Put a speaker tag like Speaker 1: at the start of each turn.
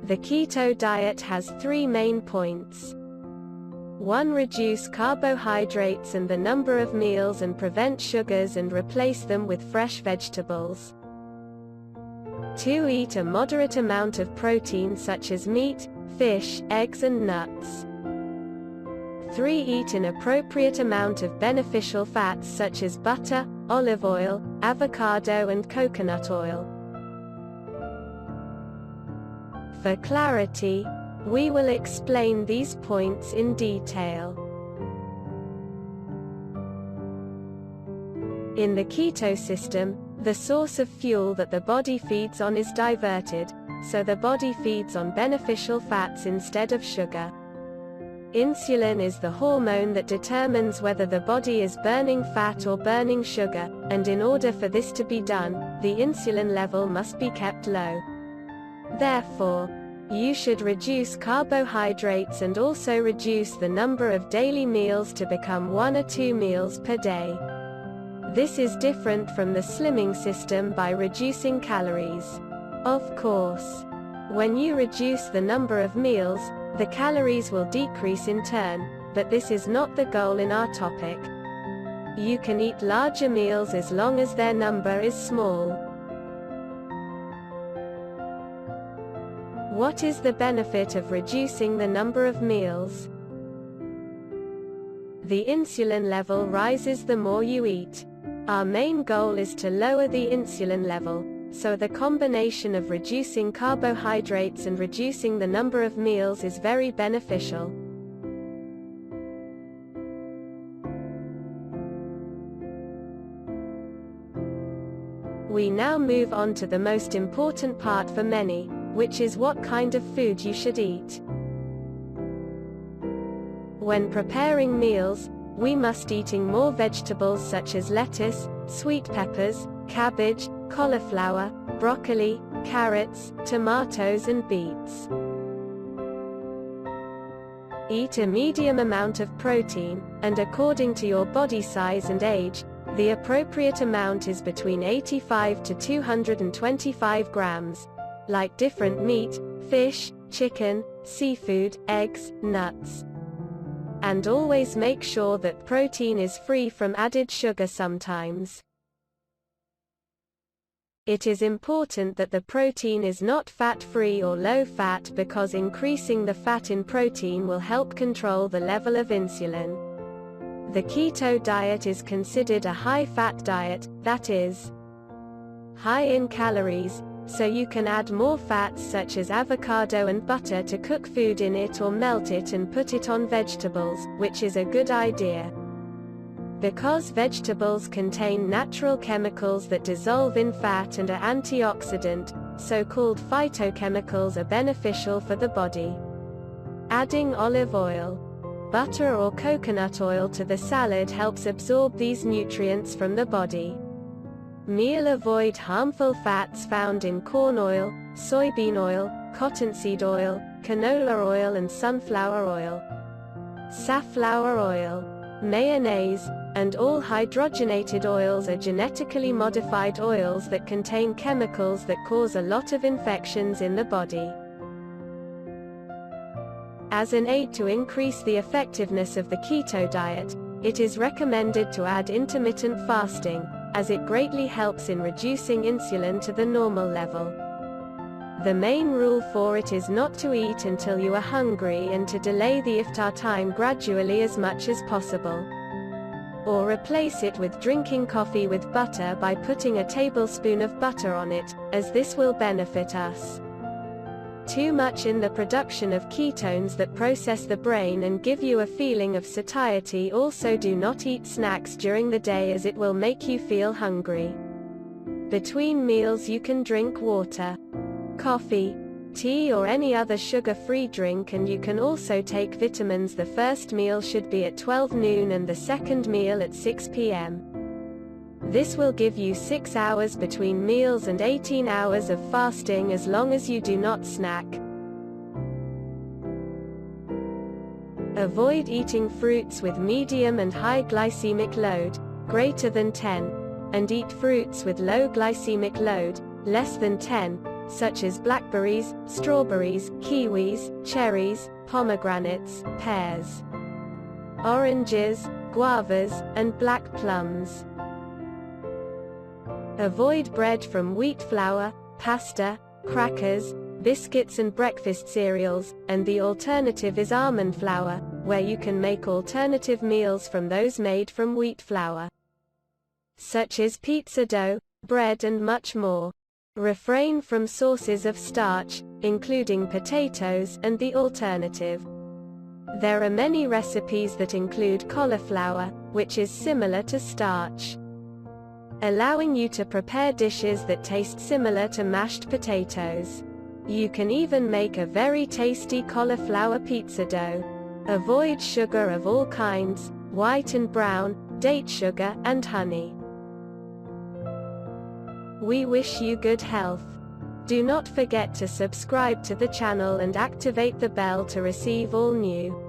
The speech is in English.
Speaker 1: The keto diet has 3 main points. 1. Reduce carbohydrates and the number of meals and prevent sugars and replace them with fresh vegetables. 2. Eat a moderate amount of protein such as meat, fish, eggs and nuts. 3. Eat an appropriate amount of beneficial fats such as butter, olive oil, avocado and coconut oil. For clarity, we will explain these points in detail. In the keto system, the source of fuel that the body feeds on is diverted, so the body feeds on beneficial fats instead of sugar. Insulin is the hormone that determines whether the body is burning fat or burning sugar, and in order for this to be done, the insulin level must be kept low. Therefore, you should reduce carbohydrates and also reduce the number of daily meals to become 1 or 2 meals per day. This is different from the slimming system by reducing calories. Of course, when you reduce the number of meals, the calories will decrease in turn, but this is not the goal in our topic. You can eat larger meals as long as their number is small. What is the benefit of reducing the number of meals? The insulin level rises the more you eat. Our main goal is to lower the insulin level, so the combination of reducing carbohydrates and reducing the number of meals is very beneficial. We now move on to the most important part for many, which is what kind of food you should eat. When preparing meals, we must eating more vegetables such as lettuce, sweet peppers, cabbage, cauliflower, broccoli, carrots, tomatoes and beets. Eat a medium amount of protein, and according to your body size and age, the appropriate amount is between 85 to 225 grams, like different meat, fish, chicken, seafood, eggs, nuts. And always make sure that protein is free from added sugar sometimes. It is important that the protein is not fat-free or low-fat because increasing the fat in protein will help control the level of insulin. The keto diet is considered a high-fat diet, that is, high in calories, so you can add more fats such as avocado and butter to cook food in it or melt it and put it on vegetables, which is a good idea. Because vegetables contain natural chemicals that dissolve in fat and are antioxidant, so-called phytochemicals are beneficial for the body. Adding olive oil, butter or coconut oil to the salad helps absorb these nutrients from the body. Avoid harmful fats found in corn oil, soybean oil, cottonseed oil, canola oil and sunflower oil. Safflower oil, mayonnaise, and all hydrogenated oils are genetically modified oils that contain chemicals that cause a lot of infections in the body. As an aid to increase the effectiveness of the keto diet, it is recommended to add intermittent fasting, as it greatly helps in reducing insulin to the normal level. The main rule for it is not to eat until you are hungry and to delay the iftar time gradually as much as possible. Or replace it with drinking coffee with butter by putting a tablespoon of butter on it, as this will benefit us. Too much in the production of ketones that process the brain and give you a feeling of satiety. Also do not eat snacks during the day as it will make you feel hungry. Between meals you can drink water, coffee, tea or any other sugar-free drink, and you can also take vitamins. The first meal should be at 12 noon and the second meal at 6 p.m. This will give you 6 hours between meals and 18 hours of fasting as long as you do not snack. Avoid eating fruits with medium and high glycemic load, greater than 10, and eat fruits with low glycemic load, less than 10, such as blackberries, strawberries, kiwis, cherries, pomegranates, pears, oranges, guavas, and black plums. Avoid bread from wheat flour, pasta, crackers, biscuits and breakfast cereals, and the alternative is almond flour, where you can make alternative meals from those made from wheat flour, such as pizza dough, bread and much more. Refrain from sources of starch, including potatoes and the alternative. There are many recipes that include cauliflower, which is similar to starch, allowing you to prepare dishes that taste similar to mashed potatoes. You can even make a very tasty cauliflower pizza dough. Avoid sugar of all kinds, white and brown, date sugar, and honey. We wish you good health. Do not forget to subscribe to the channel and activate the bell to receive all new